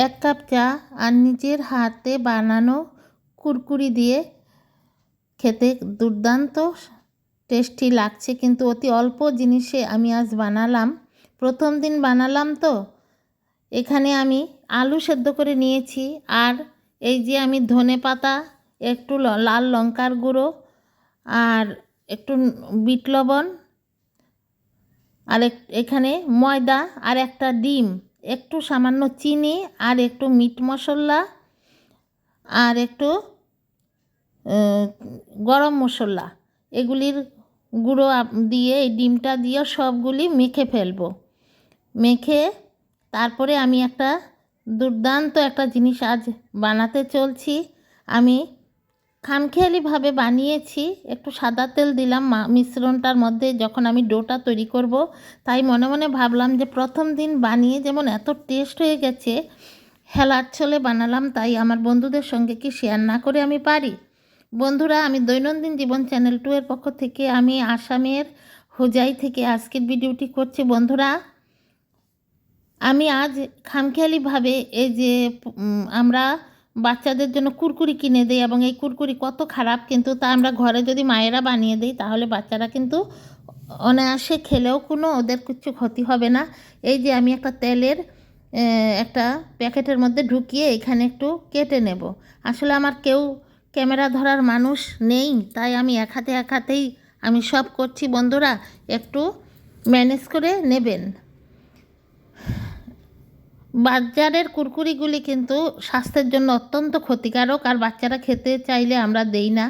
এক কাপ চা আর নিজের হাতে বানানো কুরকুরি দিয়ে খেতে দুর্দান্ত টেস্টি লাগছে। কিন্তু অতি অল্প জিনিসে আমি আজ বানালাম, প্রথম দিন বানালাম তো। এখানে আমি আলু সেদ্ধ করে নিয়েছি, আর এই যে আমি ধনেপাতা, একটু লাল লঙ্কার গুঁড়ো, আর একটু বিট লবণ, আর এখানে ময়দা, আর একটা ডিম, একটু সামান্য চিনি, আর একটু মিট মশলা, আর একটু গরম মশলা, এগুলির গুঁড়ো দিয়ে এই ডিমটা দিয়ে সবগুলি মেখে ফেলবো। মেখে তারপরে আমি একটা দুর্দান্ত একটা জিনিস আজ বানাতে চলছি। আমি খামখেয়ালিভাবে বানিয়েছি, একটু সাদা তেল দিলাম মিশ্রণটার মধ্যে যখন আমি ডোটা তৈরি করব। তাই মনে মনে ভাবলাম যে প্রথম দিন বানিয়ে যেমন এত টেস্ট হয়ে গেছে, হেলার ছলে বানালাম, তাই আমার বন্ধুদের সঙ্গে কি শেয়ার না করে আমি পারি। বন্ধুরা, আমি দৈনন্দিন জীবন চ্যানেল 2 এর পক্ষ থেকে আমি আসামের হোজাই থেকে আজকের ভিডিওটি করছি। বন্ধুরা, আমি আজ খামখেয়ালিভাবে এই যে আমরা বাচ্চাদের জন্য কুরকুরি কিনে দেই, এবং এই কুরকুরি কত খারাপ, কিন্তু তা আমরা ঘরে যদি মায়েরা বানিয়ে দেই তাহলে বাচ্চারা কিন্তু অনায়াসে খেলেও কোনো ওদের কিছু ক্ষতি হবে না। এই যে আমি একটা তেলের একটা প্যাকেটের মধ্যে ঢুকিয়ে এখানে একটু কেটে নেব। আসলে আমার কেউ ক্যামেরা ধরার মানুষ নেই, তাই আমি এক হাতেই আমি সব করছি। বন্ধুরা, একটু ম্যানেজ করে নেবেন। বাজারের কুরকুরিগুলি কিন্তু স্বাস্থ্যের জন্য অত্যন্ত ক্ষতিকারক, আর বাচ্চারা খেতে চাইলে আমরা দেই না।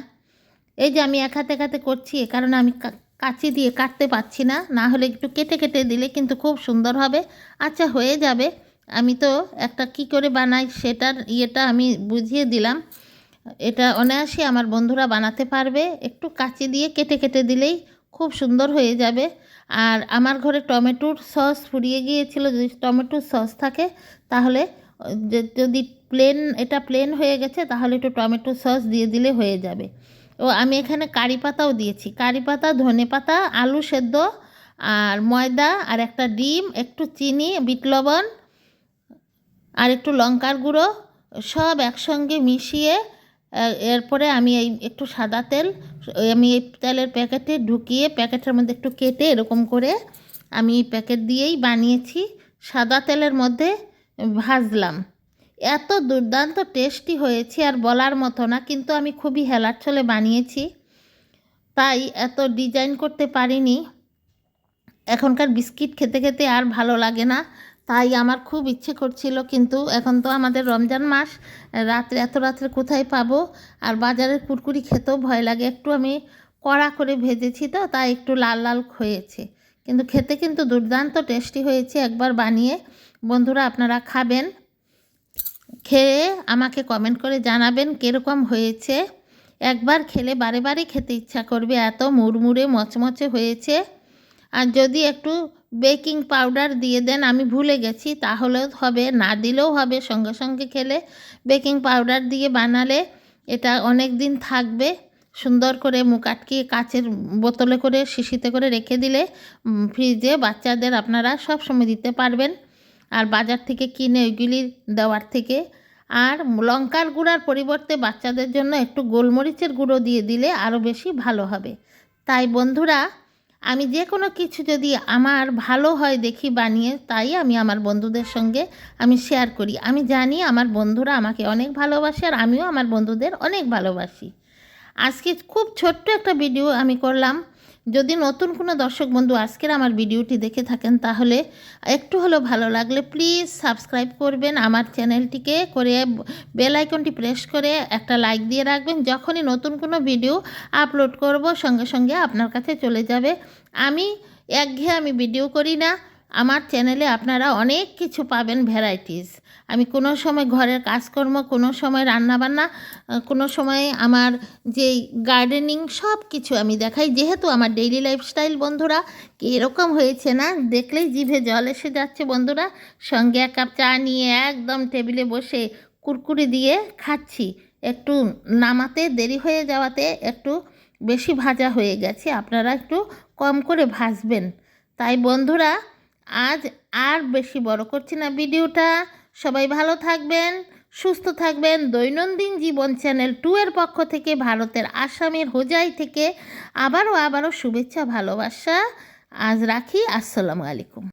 এই যে আমি এক হাতে করছি, এ কারণে আমি কাঁচি দিয়ে কাটতে পারছি না, না হলে একটু কেটে কেটে দিলে কিন্তু খুব সুন্দর হবে। আচ্ছা, হয়ে যাবে। আমি তো একটা কি করে বানাই সেটার ইয়েটা আমি বুঝিয়ে দিলাম। এটা অনায়াসে আমার বন্ধুরা বানাতে পারবে, একটু কাঁচি দিয়ে কেটে কেটে দিলেই খুব সুন্দর হয়ে যাবে। আর আমার ঘরে টমেটোর সস ফুরিয়ে গিয়েছিল, যদি টমেটোর সস থাকে তাহলে, যদি এটা প্লেন হয়ে গেছে তাহলে একটু টমেটো সস দিয়ে দিলে হয়ে যাবে। ও আমি এখানে কারি পাতাও দিয়েছি, কারি পাতা, ধনে পাতা, আলু সেদ্ধ, আর ময়দা, আর একটা ডিম, একটু চিনি, বিট লবণ, আর একটু লঙ্কার গুঁড়ো, সব একসঙ্গে মিশিয়ে এরপরে আমি এই একটু সাদা তেল আমি এই তেলের প্যাকেটে ঢুকিয়ে প্যাকেটের মধ্যে একটু কেটে এরকম করে আমি এই প্যাকেট দিয়েই বানিয়েছি, সাদা তেলের মধ্যে ভাজলাম। এত দুর্দান্ত টেস্টি হয়েছে আর বলার মতো না, কিন্তু আমি খুবই হেলার ছলে বানিয়েছি, তাই এত ডিজাইন করতে পারিনি। এখনকার বিস্কিট খেতে খেতে আর ভালো লাগে না, তাই আমার খুব ইচ্ছে করছিল, কিন্তু এখন তো আমাদের রমজান মাস, এত রাত্রে কোথায় পাবো, আর বাজারের কুরকুরি খেতেও ভয় লাগে। একটু আমি কড়া করে ভেজেছি তো, তাই একটু লাল লাল হয়েছে, কিন্তু খেতে কিন্তু দুর্দান্ত টেস্টি হয়েছে। একবার বানিয়ে বন্ধুরা আপনারা খাবেন, খেয়ে আমাকে কমেন্ট করে জানাবেন কীরকম হয়েছে। একবার খেলে বারে বারে খেতে ইচ্ছা করবে, এত মুড়মুড়ে মচমচে হয়েছে। আর যদি একটু বেকিং পাউডার দিয়ে দেন, আমি ভুলে গেছি, তাহলেও হবে, না দিলেও হবে। সঙ্গে সঙ্গে খেলে বেকিং পাউডার দিয়ে বানালে এটা অনেক দিন থাকবে। সুন্দর করে মুখ আটকিয়ে কাচের বোতলে করে শিশিতে করে রেখে দিলে ফ্রিজে বাচ্চাদের আপনারা সব সময় দিতে পারবেন, আর বাজার থেকে কিনে ওইগুলি দেওয়ার থেকে। আর লঙ্কার গুঁড়ার পরিবর্তে বাচ্চাদের জন্য একটু গোলমরিচের গুঁড়ো দিয়ে দিলে আরও বেশি ভালো হবে। তাই বন্ধুরা, আমি যে কোনো কিছু যদি আমার ভালো হয় দেখি বানিয়ে, তাই আমি আমার বন্ধুদের সঙ্গে আমি শেয়ার করি। আমি জানি আমার বন্ধুরা আমাকে অনেক ভালোবাসে, আর আমিও আমার বন্ধুদের অনেক ভালোবাসি। আজকে খুব ছোট্ট একটা ভিডিও আমি করলাম। যদি নতুন কোনো দর্শক বন্ধু আজকের আমার ভিডিওটি দেখে থাকেন, তাহলে একটু হলেও ভালো লাগলে প্লিজ সাবস্ক্রাইব করবেন আমার চ্যানেলটিকে, করে বেল আইকনটি প্রেস করে একটা লাইক দিয়ে রাখবেন। যখনই নতুন কোনো ভিডিও আপলোড করব সঙ্গে সঙ্গে আপনার কাছে চলে যাবে। আমি একঘেয়ে ভিডিও করি না, আমার চ্যানেলে আপনারা অনেক কিছু পাবেন, ভ্যারাইটিস। আমি কোনো সময় ঘরের কাজকর্ম, কোনো সময় রান্নাবান্না, কোনো সময় আমার যেই গার্ডেনিং, সব কিছু আমি দেখাই, যেহেতু আমার ডেইলি লাইফস্টাইল। বন্ধুরা, কীরকম হয়েছে না, দেখলেই জিভে জল এসে যাচ্ছে। বন্ধুরা, সঙ্গে এক কাপ চা নিয়ে একদম টেবিলে বসে কুরকুরি দিয়ে খাচ্ছি। একটু নামাতে দেরি হয়ে যাওয়াতে একটু বেশি ভাজা হয়ে গেছে, আপনারা একটু কম করে ভাজবেন। তাই বন্ধুরা, আজ আর বেশি বড় করছি না ভিডিওটা, সবাই ভালো থাকবেন, সুস্থ থাকবেন। দৈনন্দিন জীবন চ্যানেল 2 এর পক্ষ থেকে, ভারতের আসামের হোজাই থেকে আবারও শুভেচ্ছা, ভালোবাসা। আজ রাখি। আসসালামু আলাইকুম।